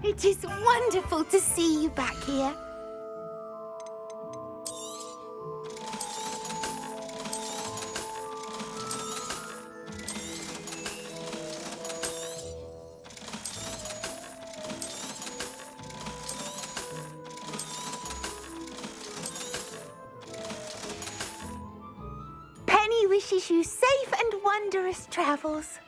It is wonderful to see you back here. Penny wishes you safe and wondrous travels.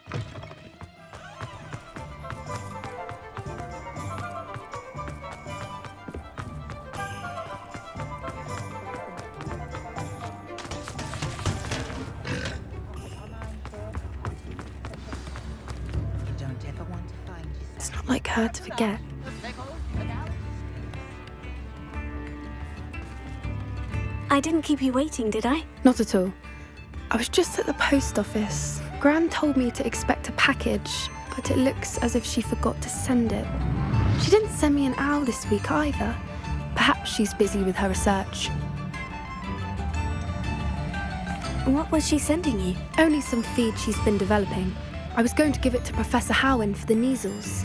It's not like her to forget. I didn't keep you waiting, did I? Not at all. I was just at the post office. Gran told me to expect a package, but it looks as if she forgot to send it. She didn't send me an owl this week either. Perhaps she's busy with her research. What was she sending you? Only some feed she's been developing. I was going to give it to Professor Howen for the measles.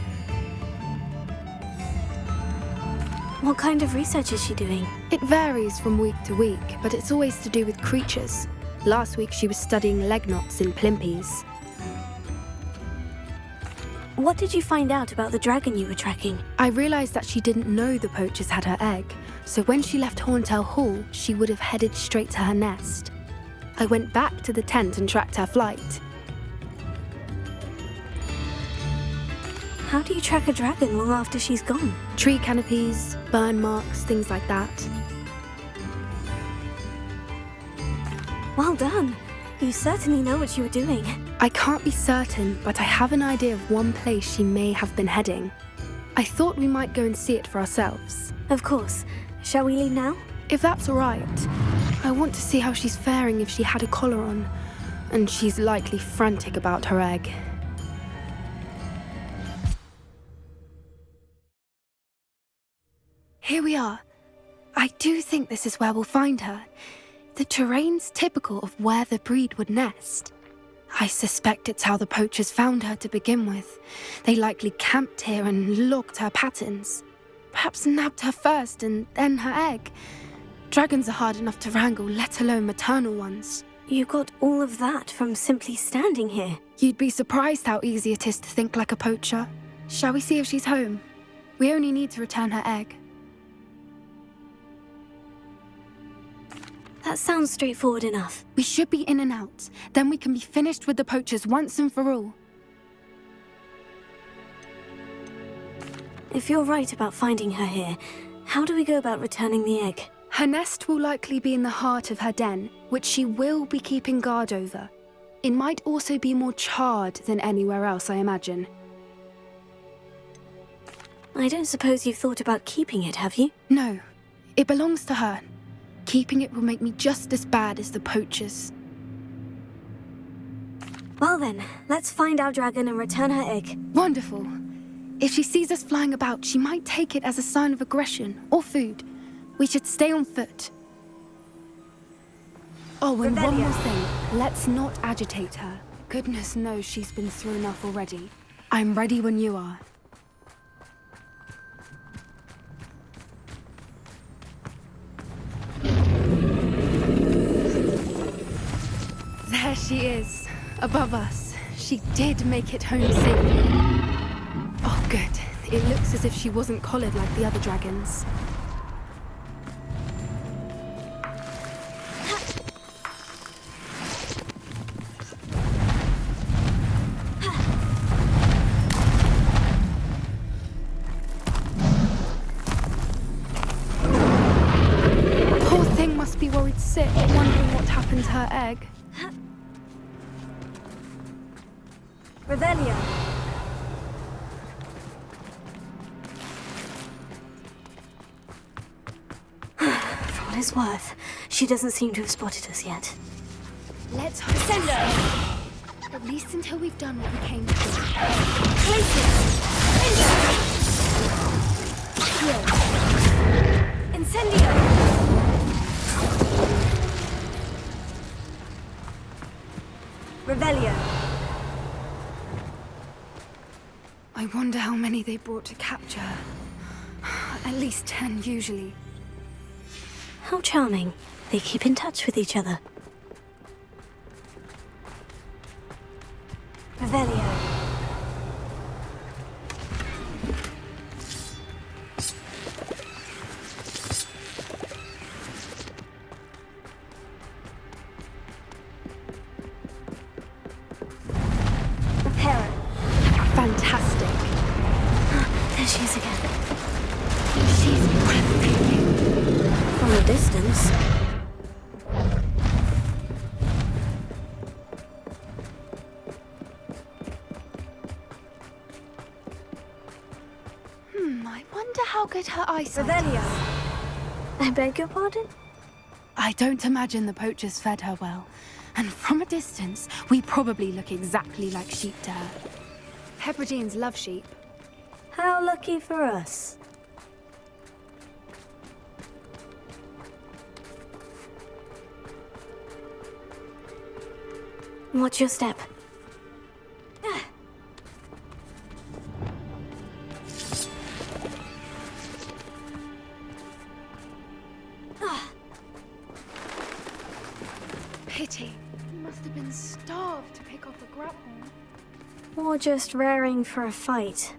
What kind of research is she doing? It varies from week to week, but it's always to do with creatures. Last week she was studying leg knots in plimpies. What did you find out about the dragon you were tracking? I realised that she didn't know the poachers had her egg, so when she left Horntail Hall, she would have headed straight to her nest. I went back to the tent and tracked her flight. How do you track a dragon long after she's gone? Tree canopies, burn marks, things like that. Well done. You certainly know what you were doing. I can't be certain, but I have an idea of one place she may have been heading. I thought we might go and see it for ourselves. Of course. Shall we leave now? If that's all right. I want to see how she's faring if she had a collar on, and she's likely frantic about her egg. Here we are. I do think this is where we'll find her. The terrain's typical of where the breed would nest. I suspect it's how the poachers found her to begin with. They likely camped here and logged her patterns. Perhaps nabbed her first and then her egg. Dragons are hard enough to wrangle, let alone maternal ones. You got all of that from simply standing here. You'd be surprised how easy it is to think like a poacher. Shall we see if she's home? We only need to return her egg. That sounds straightforward enough. We should be in and out. Then we can be finished with the poachers once and for all. If you're right about finding her here, how do we go about returning the egg? Her nest will likely be in the heart of her den, which she will be keeping guard over. It might also be more charred than anywhere else, I imagine. I don't suppose you've thought about keeping it, have you? No, it belongs to her. Keeping it will make me just as bad as the poachers. Well then, let's find our dragon and return her egg. Wonderful. If she sees us flying about, she might take it as a sign of aggression or food. We should stay on foot. Oh, and one more thing. Let's not agitate her. Goodness knows she's been through enough already. I'm ready when you are. There she is, above us. She did make it home safely. Oh, good. It looks as if she wasn't collared like the other dragons. Poor thing must be worried sick, wondering what happened to her egg. Revelio. For what it's worth, she doesn't seem to have spotted us yet. Let's hope. Send her! At least until we've done what we came to do. Places! Incendio! Revelio. I wonder how many they brought to capture her. At least 10 usually. How charming. They keep in touch with each other. Revelio. Reparo. Fantastic. There she is again. She's breathtaking. From a distance. I wonder how good her eyesight Revelio. is. I beg your pardon? I don't imagine the poachers fed her well. And from a distance, we probably look exactly like sheep to her. Hebrideans love sheep. How lucky for us. Watch your step. Pity. You must have been starved to pick off a grapple. Or just raring for a fight.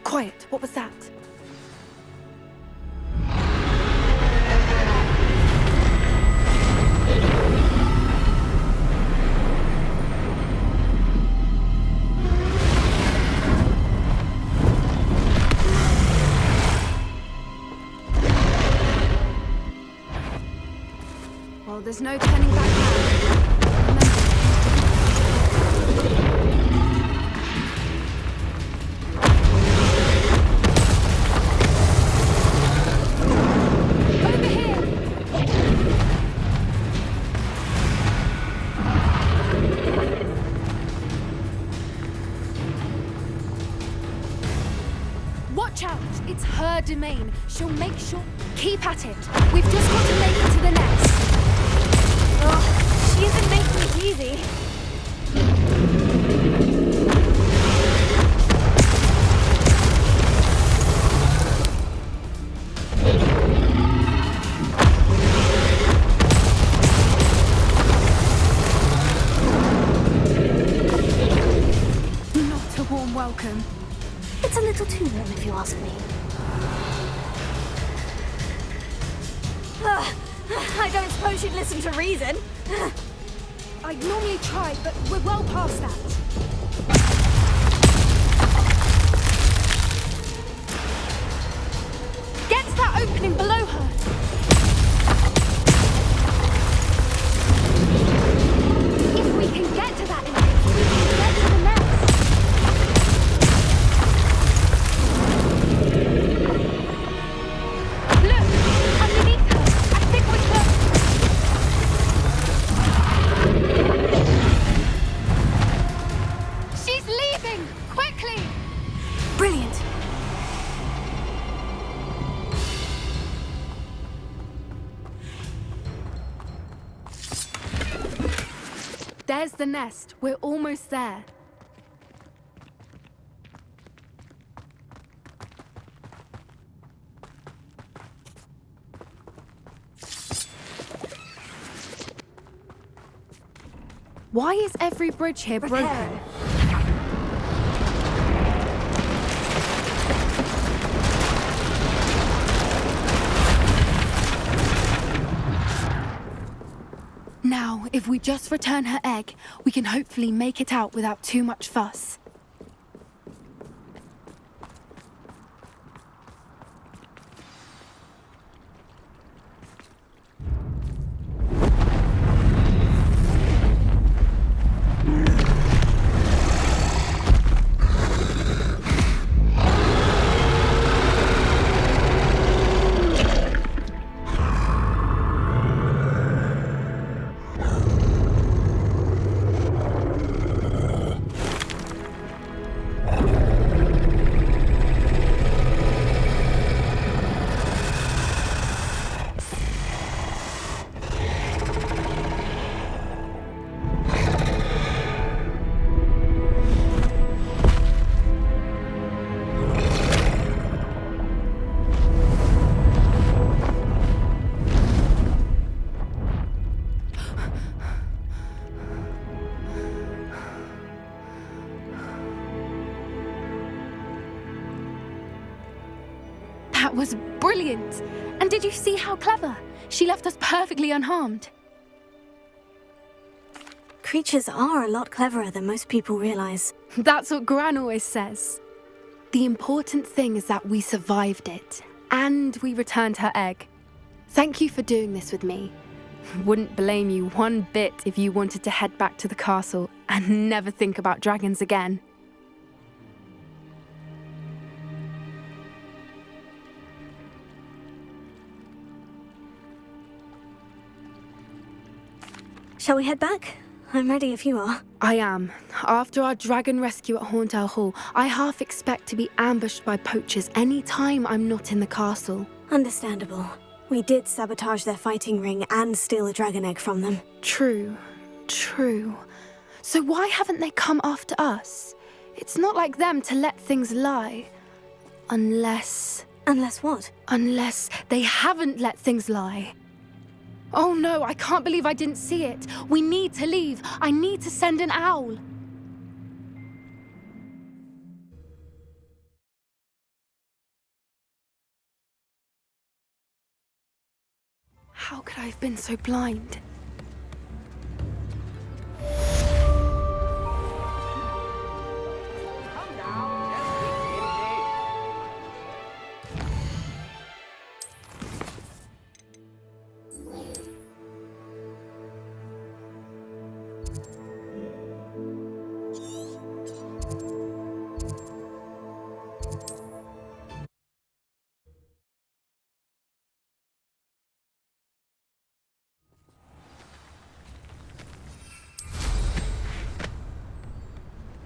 Quiet, what was that? Well, there's no turning back now. Watch out! It's her domain. She'll make sure... Keep at it. We've just got to make it to the nest. Oh, she isn't making it easy. Not a warm welcome. It's a little too warm, if you ask me. I don't suppose you'd listen to reason. I'd normally try, but we're well past that. Get to that opening below her. If we can get to that entrance, we can get to the nest. Look! Underneath her! I think we're close! She's leaving! Quickly! Brilliant. There's the nest. We're almost there. Why is every bridge here broken? Reparo. Now, if we just return her egg, we can hopefully make it out without too much fuss. That was brilliant! And did you see how clever? She left us perfectly unharmed. Creatures are a lot cleverer than most people realize. That's what Gran always says. The important thing is that we survived it, and we returned her egg. Thank you for doing this with me. Wouldn't blame you one bit if you wanted to head back to the castle and never think about dragons again. Shall we head back? I'm ready if you are. I am. After our dragon rescue at Horndale Hall, I half expect to be ambushed by poachers any time I'm not in the castle. Understandable. We did sabotage their fighting ring and steal a dragon egg from them. True. So why haven't they come after us? It's not like them to let things lie. Unless what? Unless they haven't let things lie. Oh no, I can't believe I didn't see it. We need to leave. I need to send an owl. How could I have been so blind?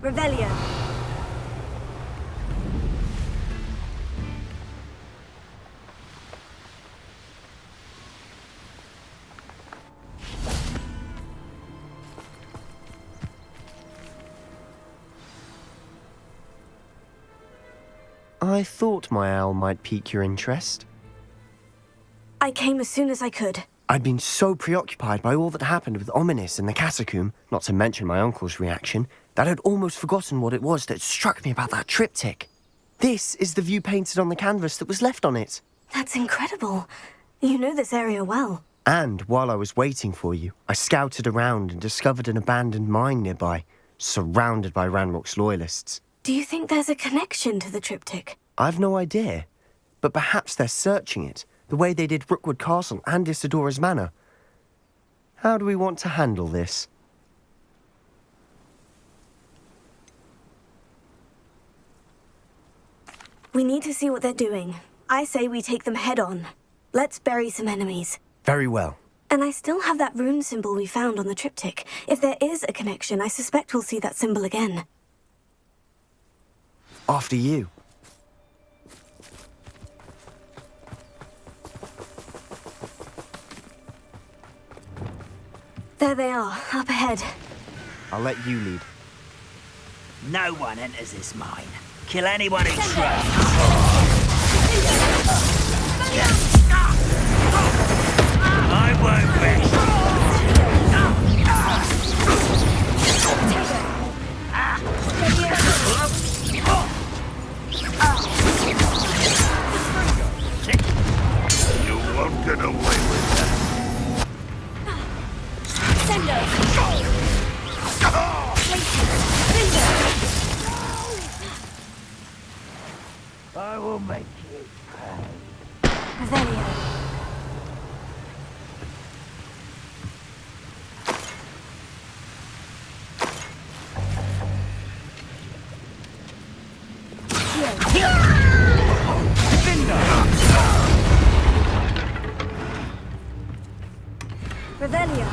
Revelio. I thought my owl might pique your interest. I came as soon as I could. I'd been so preoccupied by all that happened with Ominis and the catacomb, not to mention my uncle's reaction, that I'd almost forgotten what it was that struck me about that triptych. This is the view painted on the canvas that was left on it. That's incredible. You know this area well. And while I was waiting for you, I scouted around and discovered an abandoned mine nearby, surrounded by Ranrock's loyalists. Do you think there's a connection to the triptych? I've no idea, but perhaps they're searching it, the way they did Rookwood Castle and Isidora's Manor. How do we want to handle this? We need to see what they're doing. I say we take them head on. Let's bury some enemies. Very well. And I still have that rune symbol we found on the triptych. If there is a connection, I suspect we'll see that symbol again. After you. There they are, up ahead. I'll let you lead. No one enters this mine. Kill anyone who tries. I won't rest. You won't get away with that. I will make you pay. Revelio. Revelio.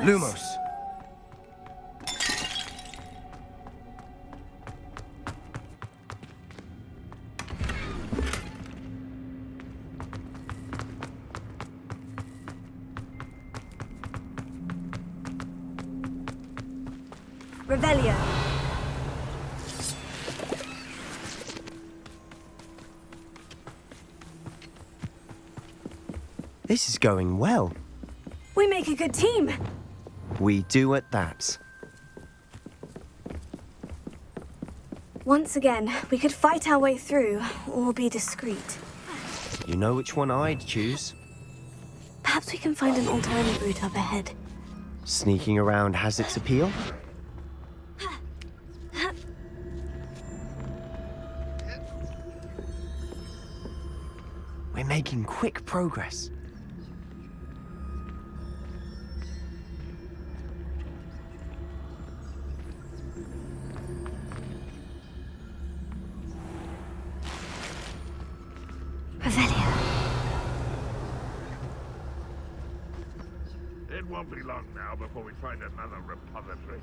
Lumos. Revelio. This is going well. We make a good team. We do at that. Once again, we could fight our way through, or be discreet. You know which one I'd choose. Perhaps we can find an alternative route up ahead. Sneaking around has its appeal. We're making quick progress. Revelio. It won't be long now before we find another repository.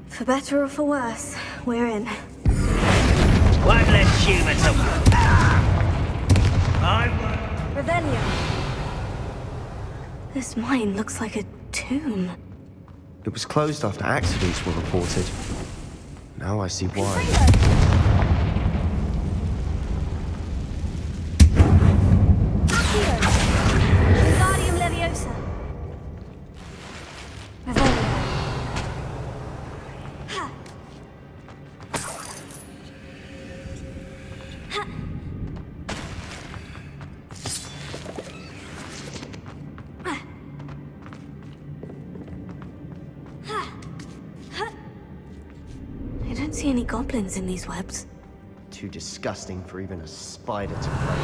For better or for worse, we're in. One less human to... Revelio. This mine looks like a tomb. It was closed after accidents were reported. Now I see why. Guardium Leviosa. Revelio. I don't see any goblins in these webs. Too disgusting for even a spider to play.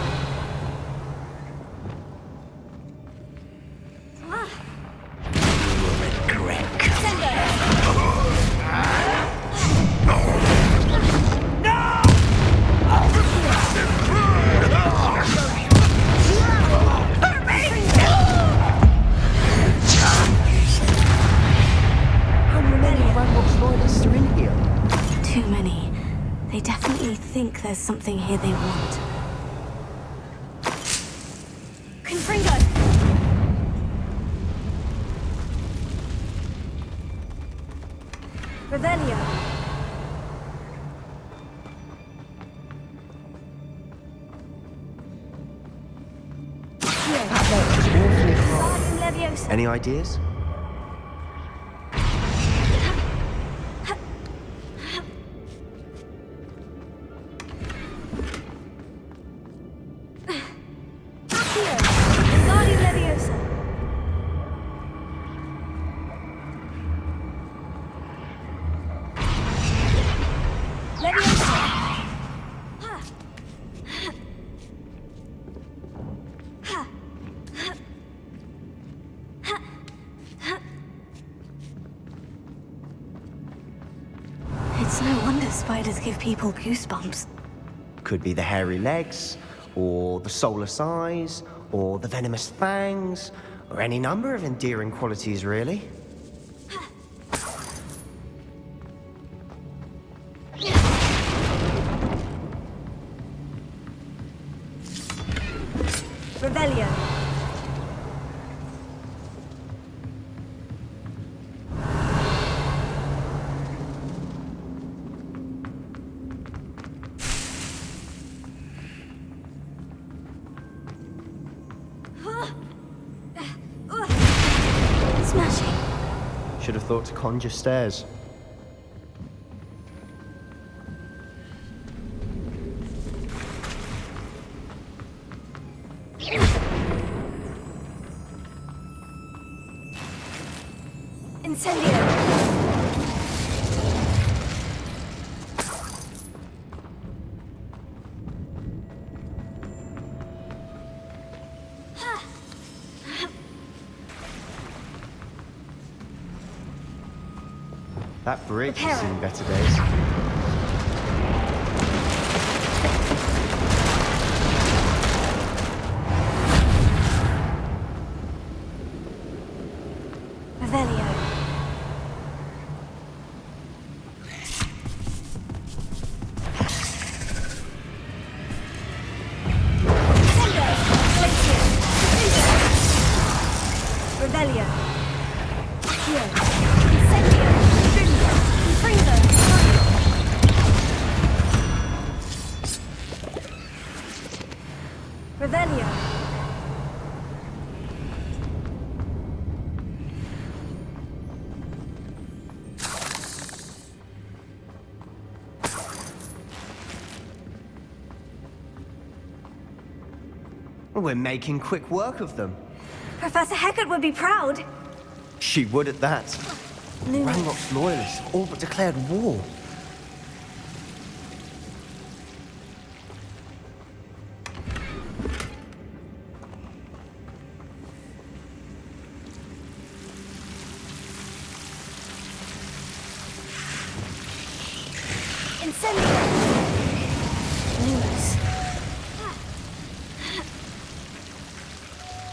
How many Ranrock's loyalists are in here? Too many. They definitely think there's something here they want. Confringo! Revelio. Guardium Leviosa. Any ideas? Guardium Leviosa. Leviosa. It's no wonder spiders give people goosebumps. Could be the hairy legs, or the soulless eyes, or the venomous fangs, or any number of endearing qualities, really. Revelio. Smashing. Should have thought to conjure stairs. Incendio. That bridge Reparo. has seen better days. Revelio. Accio. Incendio. Confringo. Revelio. We're making quick work of them. Professor Hecat would be proud. She would at that. Lumos. Ranrock's loyalists have all but declared war. Incendio. Lumos.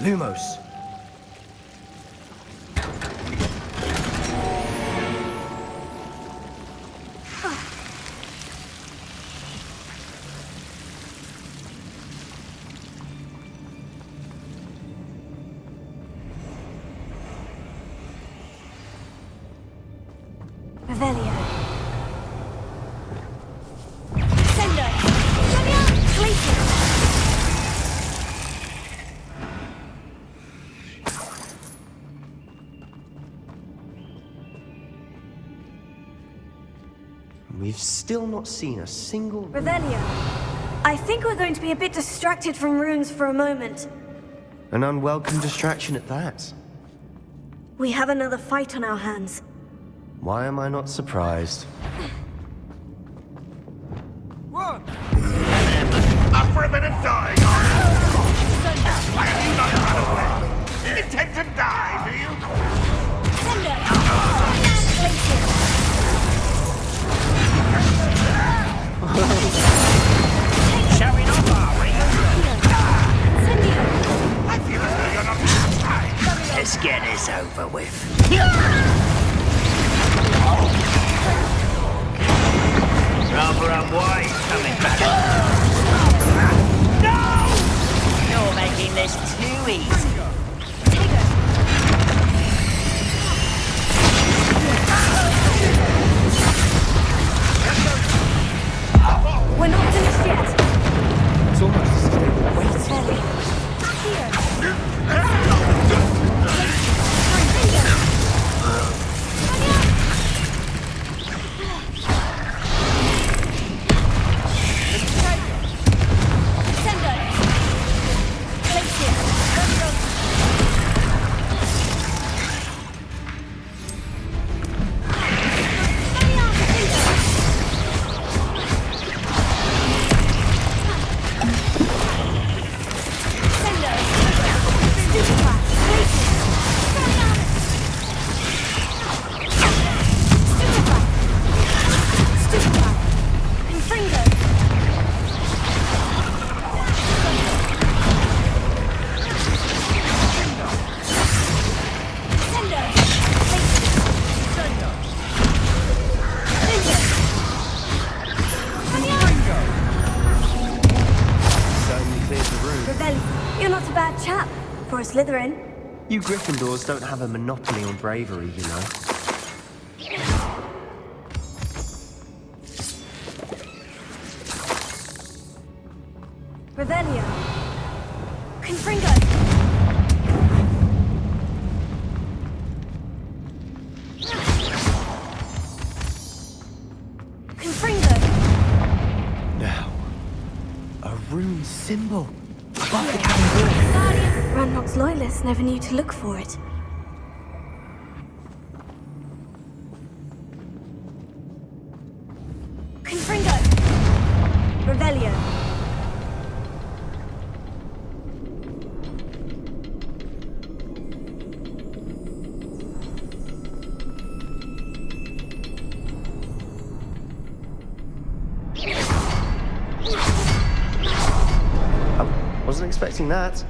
Lumos. Revelio. Sendo. Glacier. We've still not seen a single... Revelio. I think we're going to be a bit distracted from runes for a moment. An unwelcome distraction at that. We have another fight on our hands. Why am I not surprised? What? Up for a minute dying, are you? Why have you not run away? You intend to die, do you? Sendo. Glacier. Showing off, are we? Incendio. I feel as though you're not satisfied. Let's get this over with. Rather unwise coming back. No! You're making this too easy. We're not finished yet. It's almost as if they were waiting. Revelio. Accio. Sendo. Glacier. Sendo. Stupefy. Glacier. Stupefy. Stupefy. Confringo. Sendo. Certainly cleared the room. Revelio. You're not a bad chap for a Slytherin. You Gryffindors don't have a monopoly on bravery, you know. Revelio. Confringo. Confringo. Now, a rune symbol above the cabin door. Ranrock's loyalists never knew to look for it. Confringo. Revelio. Wasn't expecting that.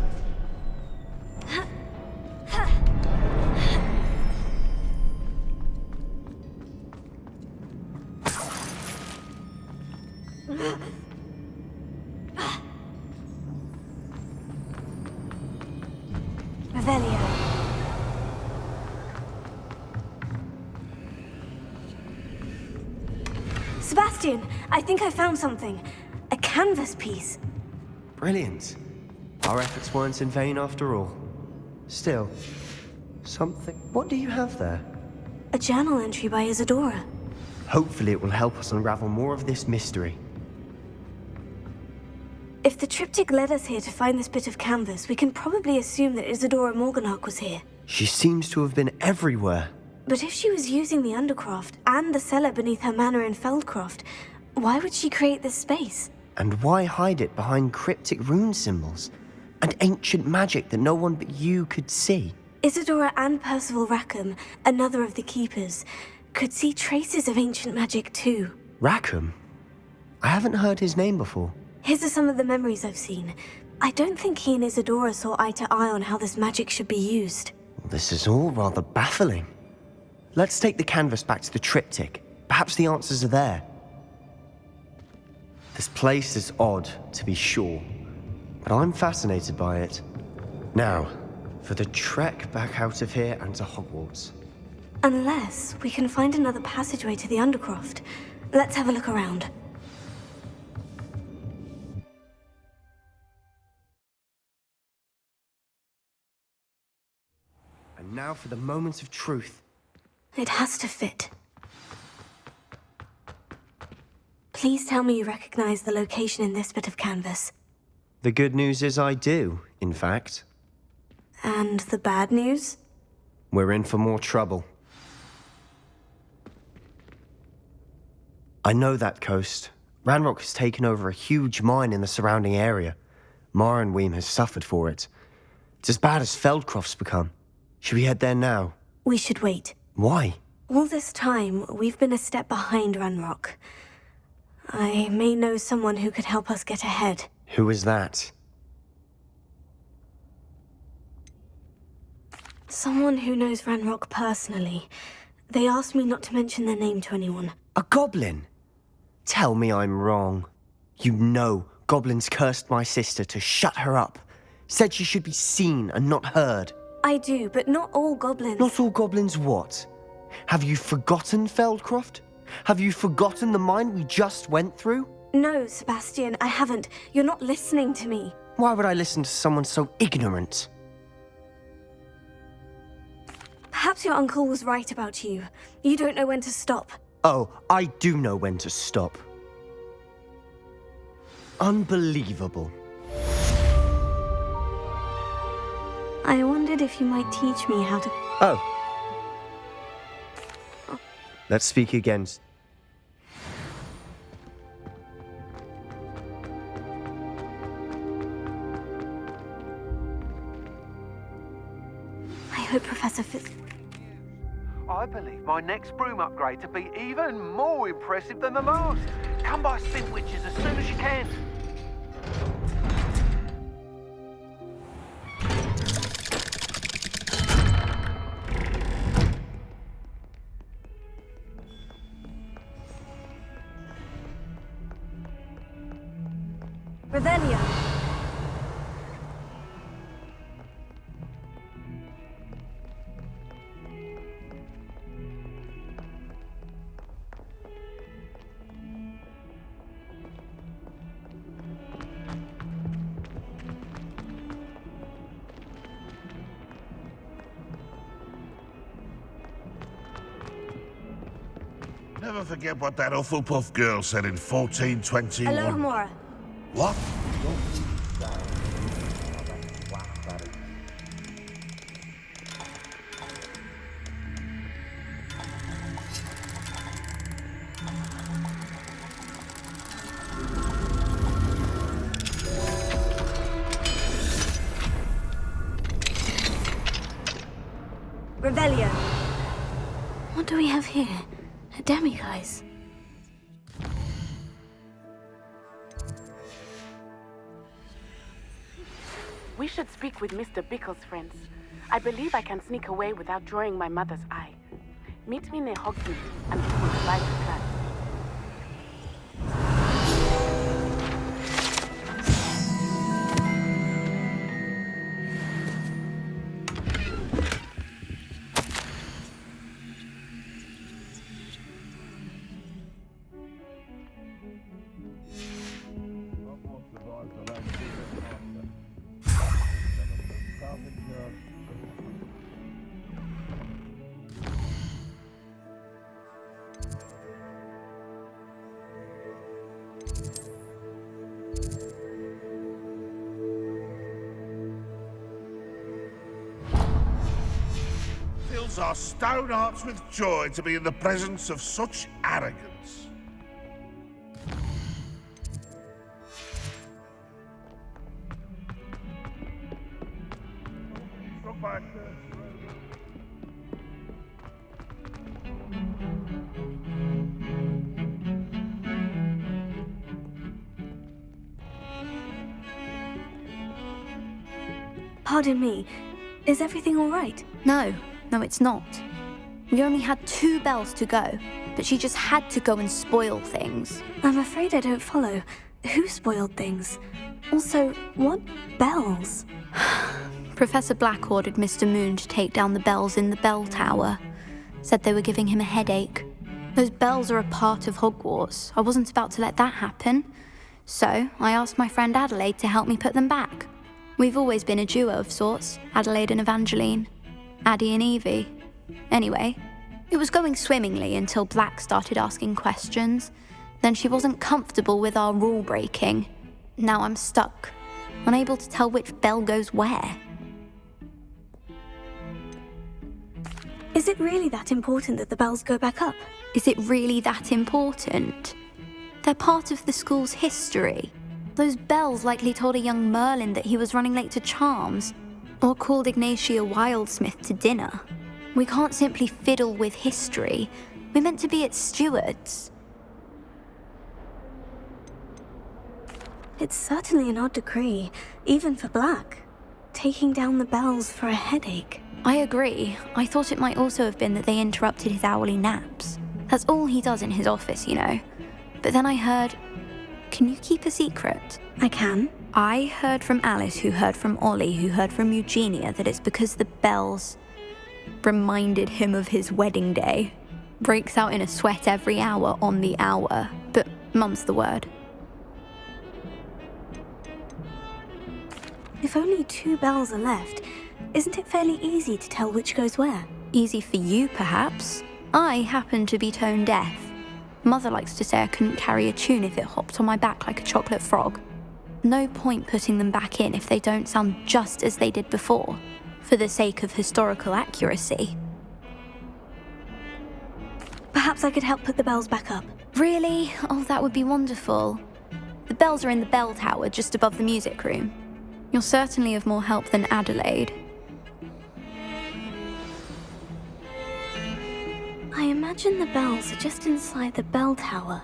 Revelio. Sebastian, I think I found something. A canvas piece. Brilliant. Our efforts weren't in vain after all. Still, something... What do you have there? A journal entry by Isadora. Hopefully it will help us unravel more of this mystery. If the triptych led us here to find this bit of canvas, we can probably assume that Isadora Morganach was here. She seems to have been everywhere. But if she was using the Undercroft and the cellar beneath her manor in Feldcroft, why would she create this space? And why hide it behind cryptic rune symbols? And ancient magic that no one but you could see? Isadora and Percival Rackham, another of the Keepers, could see traces of ancient magic too. Rackham? I haven't heard his name before. His are some of the memories I've seen. I don't think he and Isadora saw eye to eye on how this magic should be used. This is all rather baffling. Let's take the canvas back to the triptych. Perhaps the answers are there. This place is odd, to be sure, but I'm fascinated by it. Now, for the trek back out of here and to Hogwarts. Unless we can find another passageway to the Undercroft. Let's have a look around. And now for the moment of truth. It has to fit. Please tell me you recognize the location in this bit of canvas. The good news is I do, in fact. And the bad news? We're in for more trouble. I know that coast. Ranrock has taken over a huge mine in the surrounding area. Marrenweem has suffered for it. It's as bad as Feldcroft's become. Should we head there now? We should wait. Why? All this time, we've been a step behind Ranrock. I may know someone who could help us get ahead. Who is that? Someone who knows Ranrock personally. They asked me not to mention their name to anyone. A goblin? Tell me I'm wrong. You know goblins cursed my sister to shut her up. Said she should be seen and not heard. I do, but not all goblins. Not all goblins what? Have you forgotten Feldcroft? Have you forgotten the mine we just went through? No, Sebastian, I haven't. You're not listening to me. Why would I listen to someone so ignorant? Perhaps your uncle was right about you. You don't know when to stop. Oh, I do know when to stop. Unbelievable. I wondered if you might teach me how to... Oh. Let's speak again. I hope Professor Fitz... I believe my next broom upgrade to be even more impressive than the last. Come by Spintwitches as soon as you can. Revelio. Never forget what that Hufflepuff girl said in 1421. Alohomora. What? Revelio. What do we have here? A demiguise. We should speak with Mr. Bickle's friends. I believe I can sneak away without drawing my mother's eye. Meet me near Hogwarts and we will divide the plan. our stone hearts with joy to be in the presence of such arrogance. Stop back there. Pardon me, is everything all right? No, it's not. We only had 2 bells to go, but she just had to go and spoil things. I'm afraid I don't follow. Who spoiled things? Also, what bells? Professor Black ordered Mr. Moon to take down the bells in the bell tower. Said they were giving him a headache. Those bells are a part of Hogwarts. I wasn't about to let that happen. So I asked my friend Adelaide to help me put them back. We've always been a duo of sorts, Adelaide and Evangeline. Addie and Evie. Anyway, it was going swimmingly until Black started asking questions. Then she wasn't comfortable with our rule breaking. Now I'm stuck, unable to tell which bell goes where. Is it really that important that the bells go back up? Is it really that important? They're part of the school's history. Those bells likely told a young Merlin that he was running late to Charms, or called Ignatia Wildsmith to dinner. We can't simply fiddle with history. We're meant to be its stewards. It's certainly an odd decree, even for Black. Taking down the bells for a headache. I agree. I thought it might also have been that they interrupted his hourly naps. That's all he does in his office, you know. But then I heard... Can you keep a secret? I can. I heard from Alice, who heard from Ollie, who heard from Eugenia, that it's because the bells reminded him of his wedding day. Breaks out in a sweat every hour on the hour. But mum's the word. If only 2 bells are left, isn't it fairly easy to tell which goes where? Easy for you, perhaps. I happen to be tone deaf. Mother likes to say I couldn't carry a tune if it hopped on my back like a chocolate frog. No point putting them back in if they don't sound just as they did before, for the sake of historical accuracy. Perhaps I could help put the bells back up. Really? Oh, that would be wonderful. The bells are in the bell tower just above the music room. You're certainly of more help than Adelaide. I imagine the bells are just inside the bell tower.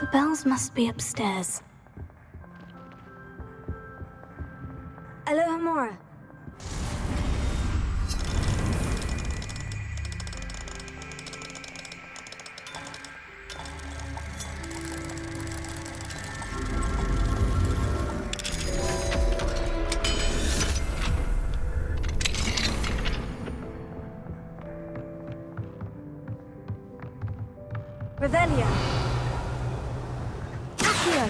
The bells must be upstairs. Aloha Mora. Revelio. Accio.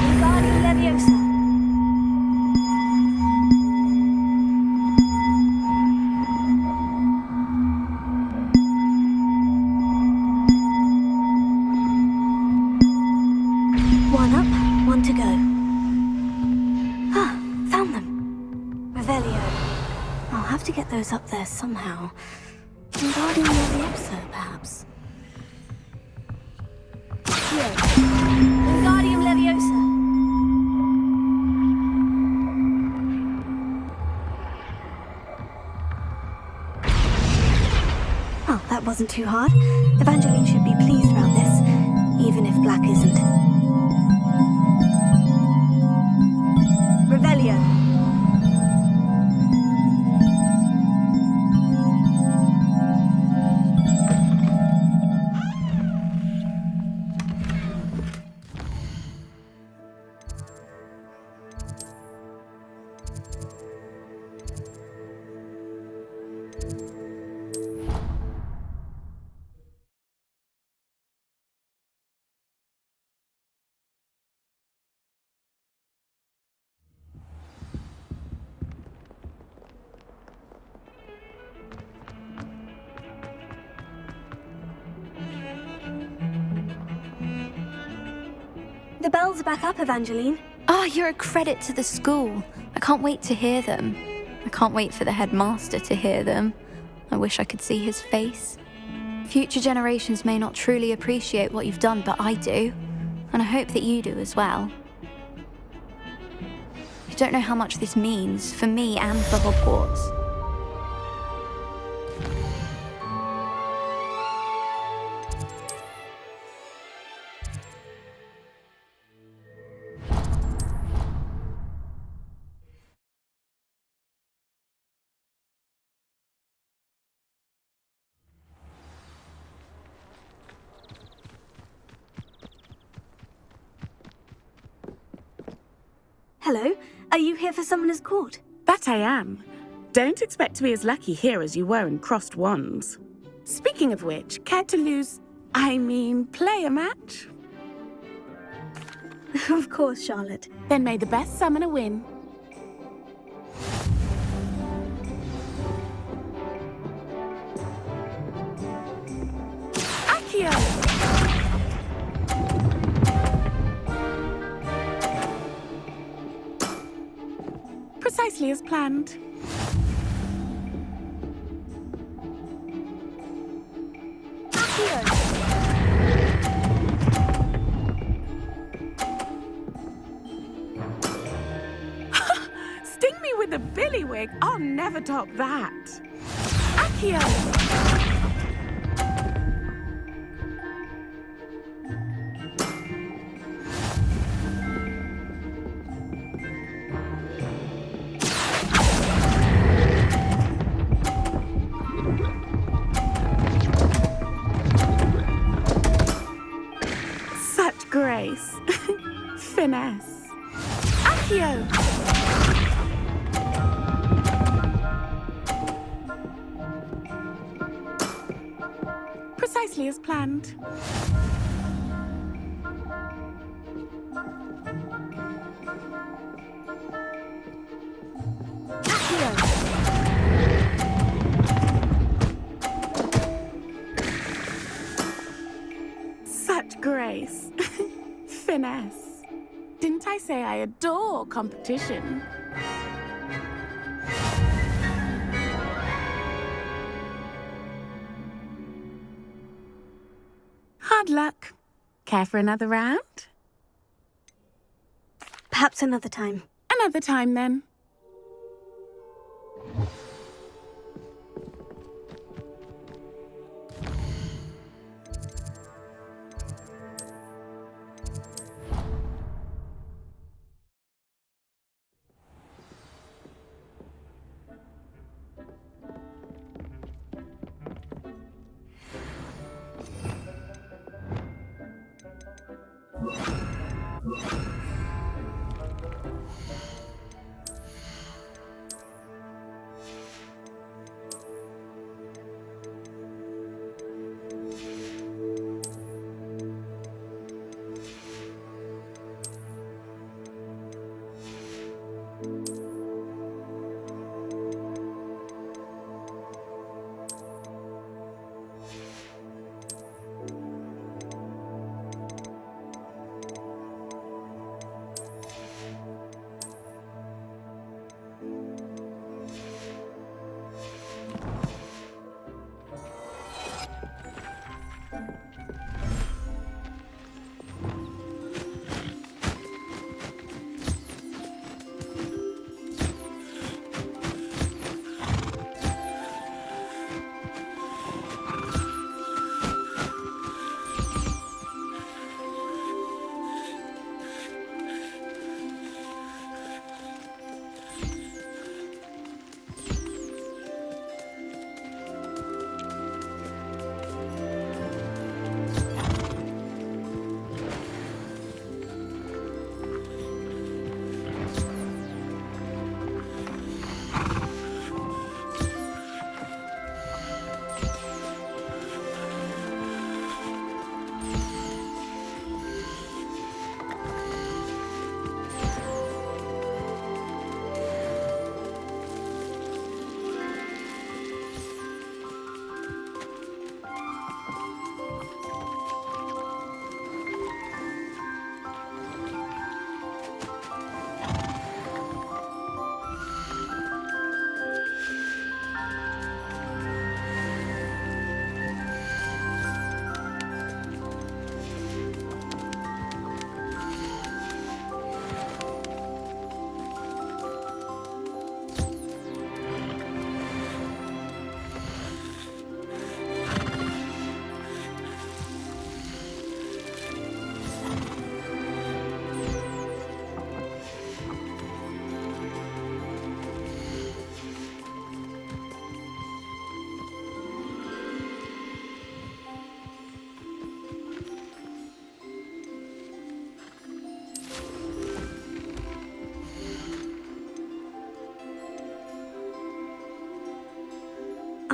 Wingardium Leviosa. One up, one to go. Ah, found them. Revelio. I'll have to get those up there somehow. Wingardium Leviosa, perhaps. Wingardium Leviosa. Oh, that wasn't too hard. Evangeline should be pleased about this, even if Black isn't. Revelio. The bells are back up, Evangeline. Ah, you're a credit to the school. I can't wait to hear them. I can't wait for the headmaster to hear them. I wish I could see his face. Future generations may not truly appreciate what you've done, but I do. And I hope that you do as well. You don't know how much this means for me and for Hogwarts. Hello, are you here for Summoner's Court? That I am. Don't expect to be as lucky here as you were in Crossed Wands. Speaking of which, care to play a match? Of course, Charlotte. Then may the best summoner win. Accio! Precisely as planned. Sting me with a billywig. I'll never top that. Accio! Such grace. Finesse. Accio! Precisely as planned. Such grace. Finesse. Didn't I say I adore competition? Hard luck. Care for another round? Perhaps another time. Another time, then.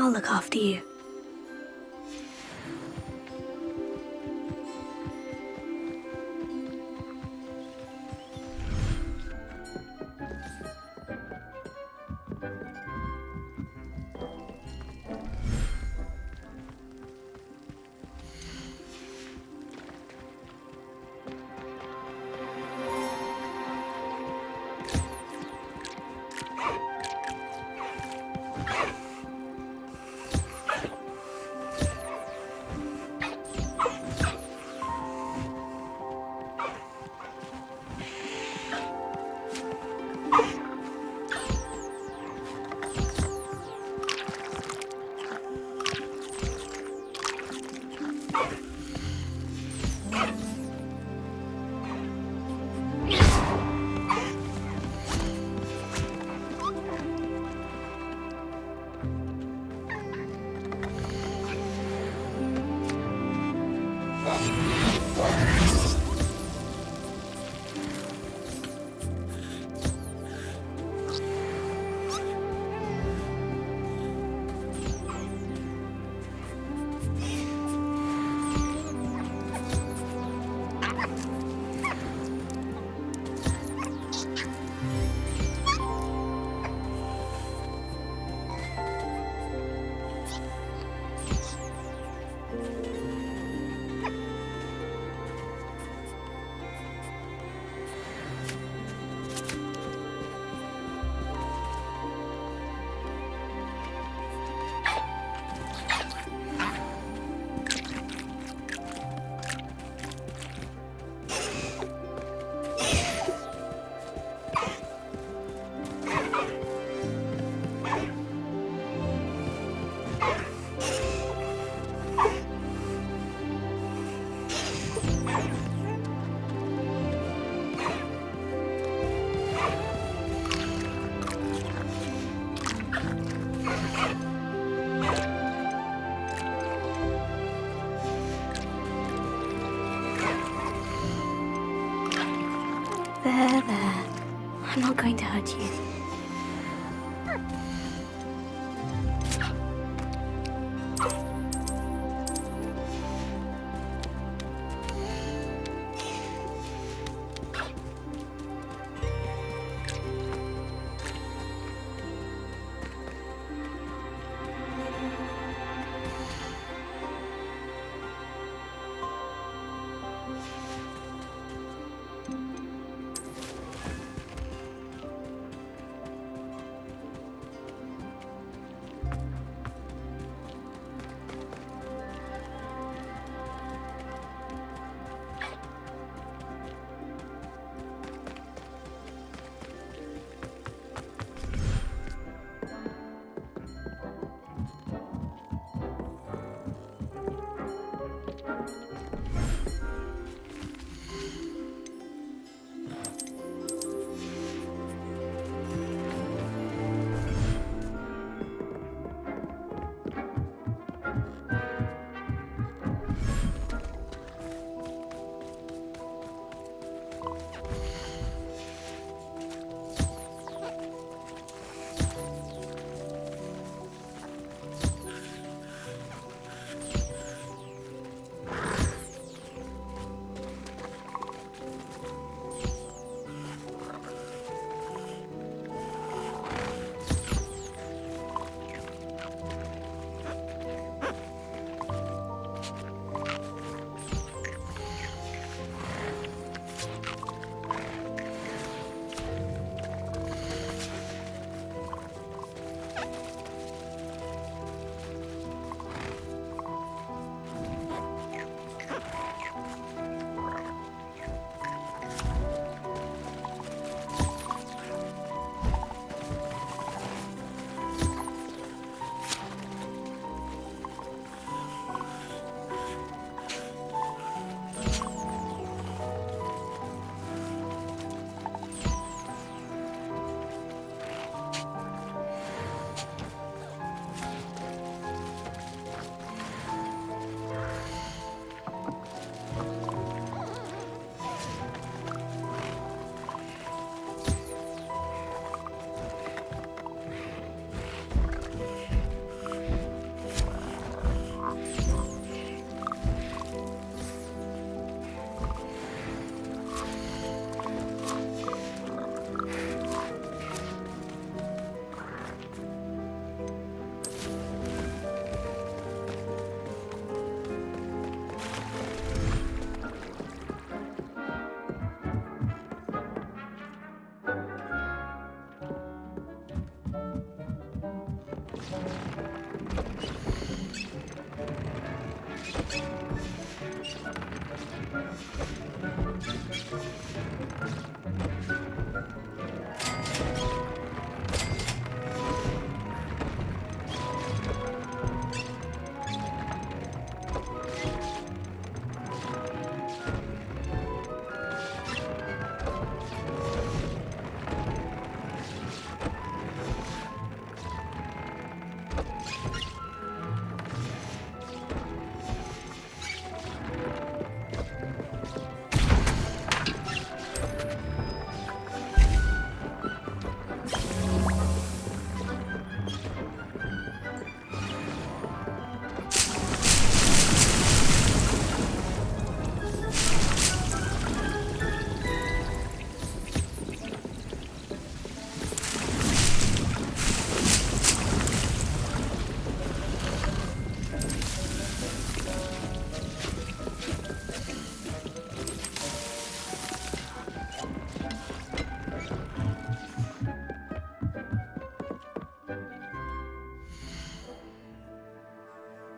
I'll look after you. There. I'm not going to hurt you.